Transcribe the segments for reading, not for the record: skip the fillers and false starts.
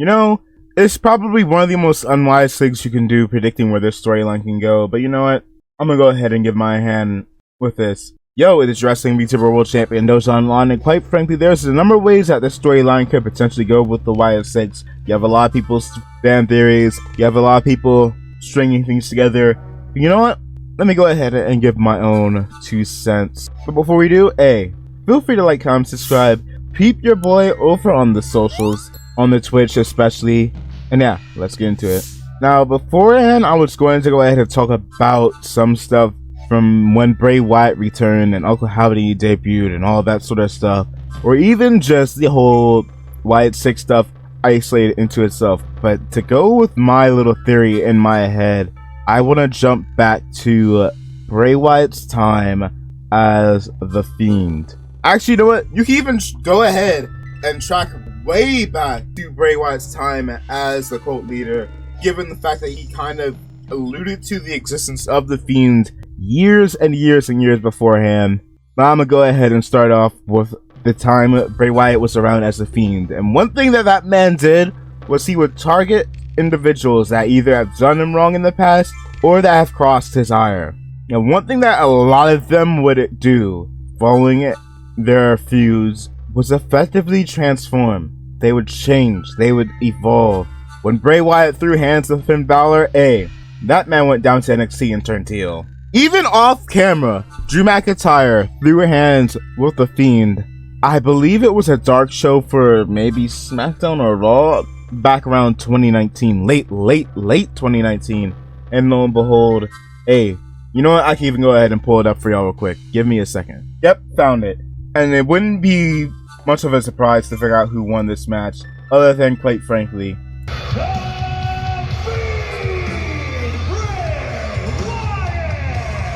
You know, it's probably one of the most unwise things you can do predicting where this storyline can go, but you know what? I'm gonna go ahead and give my hand with this. Yo, it is Wrestling VTuber World Champion Dozhan Lon, and quite frankly, there's a number of ways that this storyline could potentially go with the Wyatt Sicks. You have a lot of people's fan theories, you have a lot of people stringing things together. But you know what? Let me go ahead and give my own 2 cents. But before we do, feel free to like, comment, subscribe. Peep your boy over on the socials, on the Twitch especially. And yeah, let's get into it. Now, beforehand, I was going to go ahead and talk about some stuff from when Bray Wyatt returned and Uncle Howdy debuted and all that sort of stuff. Or even just the whole Wyatt Sicks stuff isolated into itself. But to go with my little theory in my head, I want to jump back to Bray Wyatt's time as The Fiend. Actually, you know what? You can even go ahead and track way back to Bray Wyatt's time as the cult leader, given the fact that he kind of alluded to the existence of The Fiend years and years and years beforehand. But I'm gonna go ahead and start off with the time Bray Wyatt was around as The Fiend. And one thing that man did was he would target individuals that either have done him wrong in the past or that have crossed his ire. And one thing that a lot of them would do following their feuds was effectively transform. They would change, they would evolve. When Bray Wyatt threw hands with Finn Balor, that man went down to NXT and turned heel. Even off camera, Drew McIntyre threw hands with The Fiend. I believe it was a dark show for maybe SmackDown or Raw back around 2019, late 2019. And lo and behold, you know what? I can even go ahead and pull it up for y'all real quick. Give me a second. Yep, found it. And it wouldn't be much of a surprise to figure out who won this match, other than, quite frankly,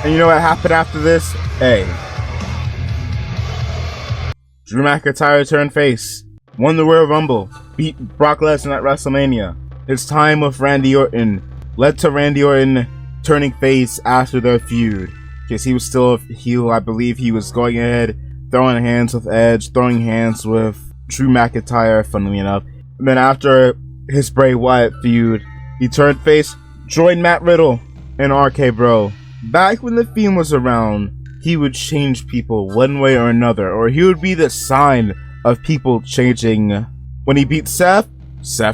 and you know what happened after this? Drew McIntyre turned face, won the Royal Rumble, beat Brock Lesnar at WrestleMania. His time with Randy Orton led to Randy Orton turning face after their feud, because he was still a heel. I believe he was going ahead, throwing hands with Edge, throwing hands with Drew McIntyre, funnily enough. And then after his Bray Wyatt feud, he turned face, joined Matt Riddle and RK Bro. Back when The Fiend was around, he would change people one way or another, or he would be the sign of people changing. When he beat Seth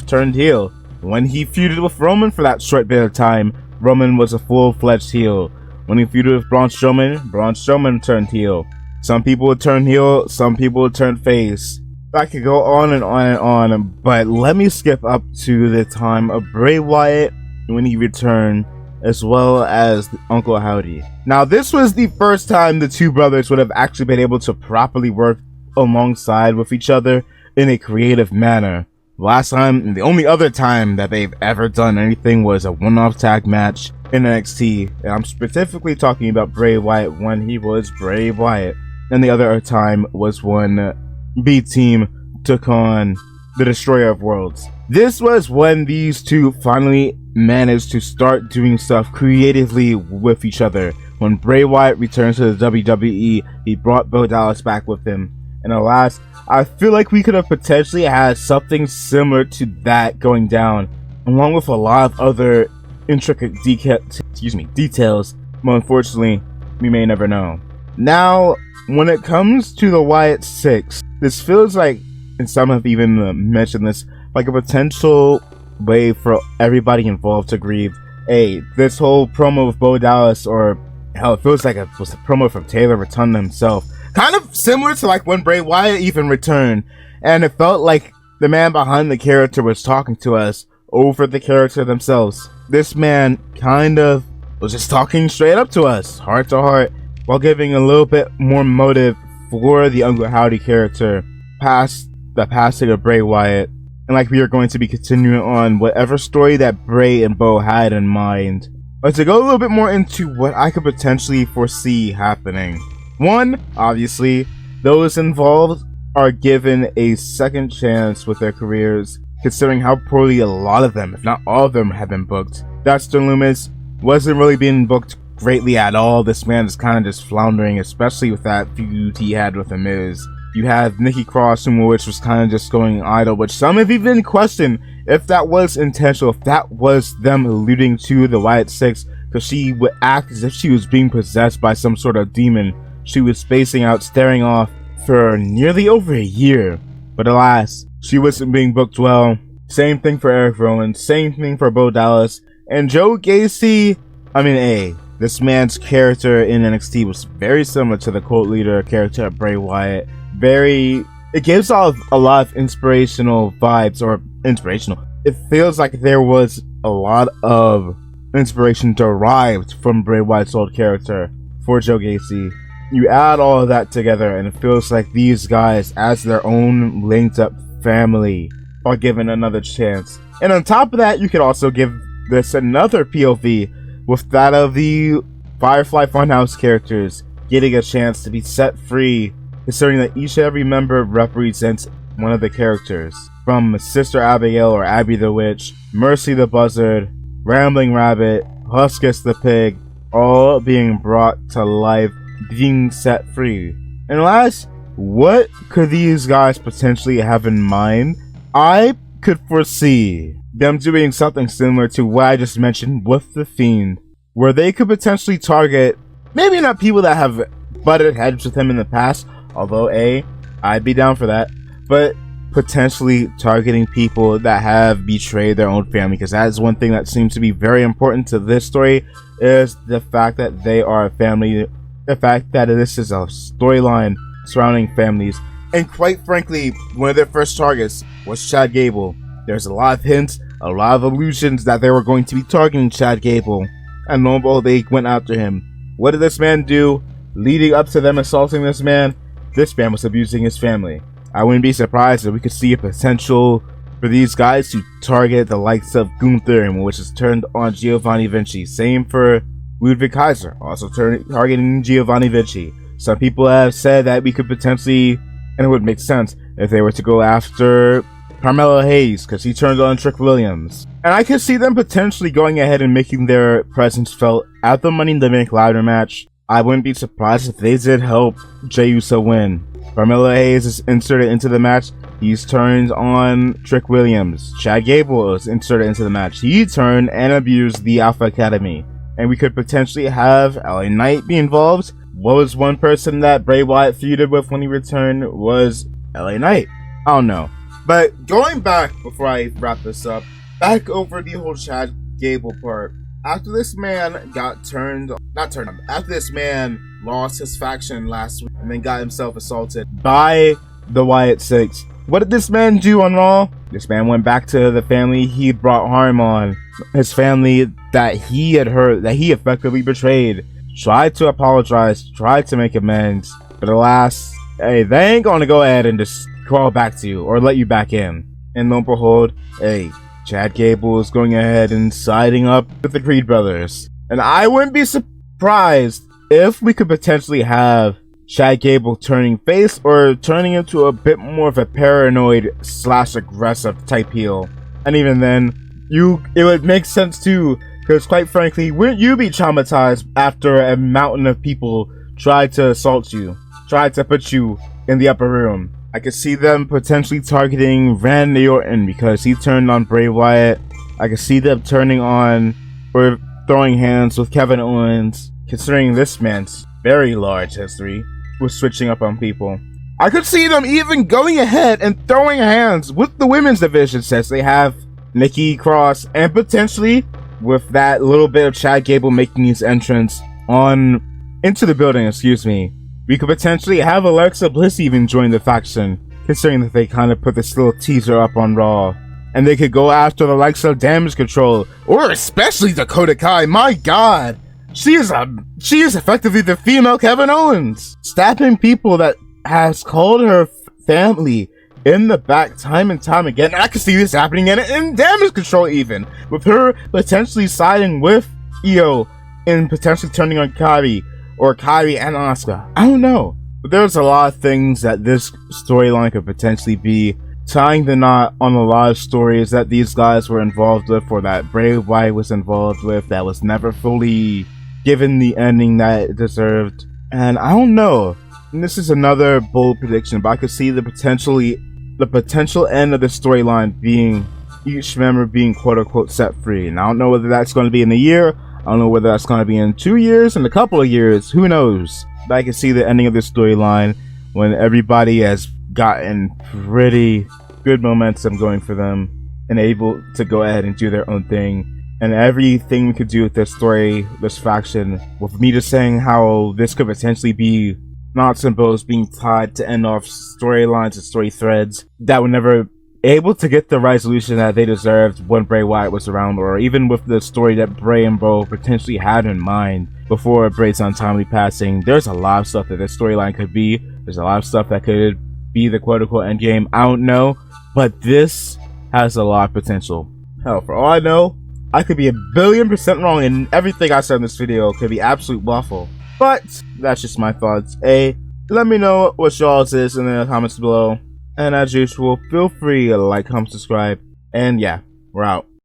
turned heel. When he feuded with Roman for that short bit of time, Roman was a full-fledged heel. When he feuded with Braun Strowman turned heel. Some people would turn heel, some people would turn face. I could go on and on and on, but let me skip up to the time of Bray Wyatt when he returned, as well as Uncle Howdy. Now, this was the first time the two brothers would have actually been able to properly work alongside with each other in a creative manner. Last time, and the only other time that they've ever done anything, was a one-off tag match in NXT. And I'm specifically talking about Bray Wyatt when he was Bray Wyatt. And the other time was when B-Team took on the Destroyer of Worlds. This was when these two finally managed to start doing stuff creatively with each other. When Bray Wyatt returned to the WWE, he brought Bo Dallas back with him. And alas, I feel like we could have potentially had something similar to that going down, along with a lot of other intricate details, but unfortunately, we may never know. Now, when it comes to the Wyatt Sicks, this feels like, and some have even mentioned this, like a potential way for everybody involved to grieve. This whole promo with Bo Dallas, or hell, it feels like it was a promo from Taylor Rotunda himself. Kind of similar to like when Bray Wyatt even returned, and it felt like the man behind the character was talking to us over the character themselves. This man kind of was just talking straight up to us, heart to heart, while giving a little bit more motive for the Uncle Howdy character past the passing of Bray Wyatt. And like we are going to be continuing on whatever story that Bray and Bo had in mind. But to go a little bit more into what I could potentially foresee happening. One, obviously, those involved are given a second chance with their careers, considering how poorly a lot of them, if not all of them, have been booked. Dexter Lumis wasn't really being booked greatly at all. This man is kind of just floundering, especially with that feud he had with The Miz. You have Nikki Cross, which was kind of just going idle, which some have even questioned if that was intentional, if that was them alluding to the Wyatt Sicks, because she would act as if she was being possessed by some sort of demon. She was spacing out, staring off for nearly over a year. But alas, she wasn't being booked well. Same thing for Eric Rowan, same thing for Bo Dallas. And Joe Gacy, this man's character in NXT was very similar to the cult leader character of Bray Wyatt. It gives off a lot of inspirational vibes, or inspirational. It feels like there was a lot of inspiration derived from Bray Wyatt's old character for Joe Gacy. You add all of that together and it feels like these guys, as their own linked up family, are given another chance. And on top of that, you could also give this another POV with that of the Firefly Funhouse characters getting a chance to be set free, considering that each and every member represents one of the characters. From Sister Abigail or Abby the Witch, Mercy the Buzzard, Rambling Rabbit, Huskus the Pig, all being brought to life, being set free. And last, what could these guys potentially have in mind? I could foresee them doing something similar to what I just mentioned with The Fiend, where they could potentially target, maybe not people that have butted heads with him in the past, although I'd be down for that, but potentially targeting people that have betrayed their own family, because that is one thing that seems to be very important to this story, is the fact that they are a family, the fact that this is a storyline surrounding families. And quite frankly, one of their first targets was Chad Gable. There's a lot of hints, a lot of allusions that they were going to be targeting Chad Gable, and lo and behold, they went after him. What did this man do leading up to them assaulting this man? This man was abusing his family. I wouldn't be surprised if we could see a potential for these guys to target the likes of Gunther, which is turned on Giovanni Vinci. Same for Ludwig Kaiser, also targeting Giovanni Vinci. Some people have said that we could potentially, and it would make sense, if they were to go after Carmelo Hayes, because he turned on Trick Williams. And I could see them potentially going ahead and making their presence felt at the Money in the Bank ladder match. I wouldn't be surprised if they did help Jey Uso win. Carmelo Hayes is inserted into the match. He's turned on Trick Williams. Chad Gable is inserted into the match. He turned and abused the Alpha Academy. And we could potentially have LA Knight be involved. What was one person that Bray Wyatt feuded with when he returned was LA Knight. I don't know. But going back, before I wrap this up, back over the whole Chad Gable part. After this man after this man lost his faction last week and then got himself assaulted by the Wyatt Sicks, what did this man do on Raw? This man went back to the family he brought harm on. His family that he had hurt, that he effectively betrayed. Tried to apologize, tried to make amends, but alas, they ain't gonna go ahead and just crawl back to you or let you back in. And lo and behold, Chad Gable is going ahead and siding up with the Creed brothers. And I wouldn't be surprised if we could potentially have Chad Gable turning face or turning into a bit more of a paranoid / aggressive type heel. And even then, it would make sense too, because quite frankly, wouldn't you be traumatized after a mountain of people tried to assault you, tried to put you in the upper room? I could see them potentially targeting Randy Orton because he turned on Bray Wyatt. I could see them turning on or throwing hands with Kevin Owens, considering this man's very large history with switching up on people. I could see them even going ahead and throwing hands with the women's division, since they have Nikki Cross, and potentially with that little bit of Chad Gable making his entrance into the building, we could potentially have Alexa Bliss even join the faction, considering that they kind of put this little teaser up on Raw. And they could go after the likes of Damage Control, or especially Dakota Kai. My god! She is effectively the female Kevin Owens, stabbing people that has called her family in the back time and time again. And I can see this happening in Damage Control, even with her potentially siding with Io and potentially turning on Kairi, or Kairi and Asuka. I don't know, but there's a lot of things that this storyline could potentially be, tying the knot on a lot of stories that these guys were involved with, or that Bray Wyatt was involved with, that was never fully given the ending that it deserved. And I don't know, and this is another bold prediction, but I could see the potential end of the storyline being each member being quote-unquote set free. And I don't know whether that's going to be in a year, I don't know whether that's going to be in 2 years, in a couple of years, who knows. But I can see the ending of this storyline when everybody has gotten pretty good momentum going for them and able to go ahead and do their own thing. And everything we could do with this story, this faction, with me just saying how this could potentially be nuts and bolts being tied to end off storylines and story threads that were never able to get the resolution that they deserved when Bray Wyatt was around, or even with the story that Bray and Bo potentially had in mind before Bray's untimely passing. There's a lot of stuff that this storyline could be. There's a lot of stuff that could be the quote-unquote endgame. I don't know, but this has a lot of potential. Hell, for all I know, I could be 1,000,000,000% wrong, and everything I said in this video could be absolute waffle. But that's just my thoughts. Let me know what y'all's is in the comments below. And as usual, feel free to like, comment, subscribe, and yeah, we're out.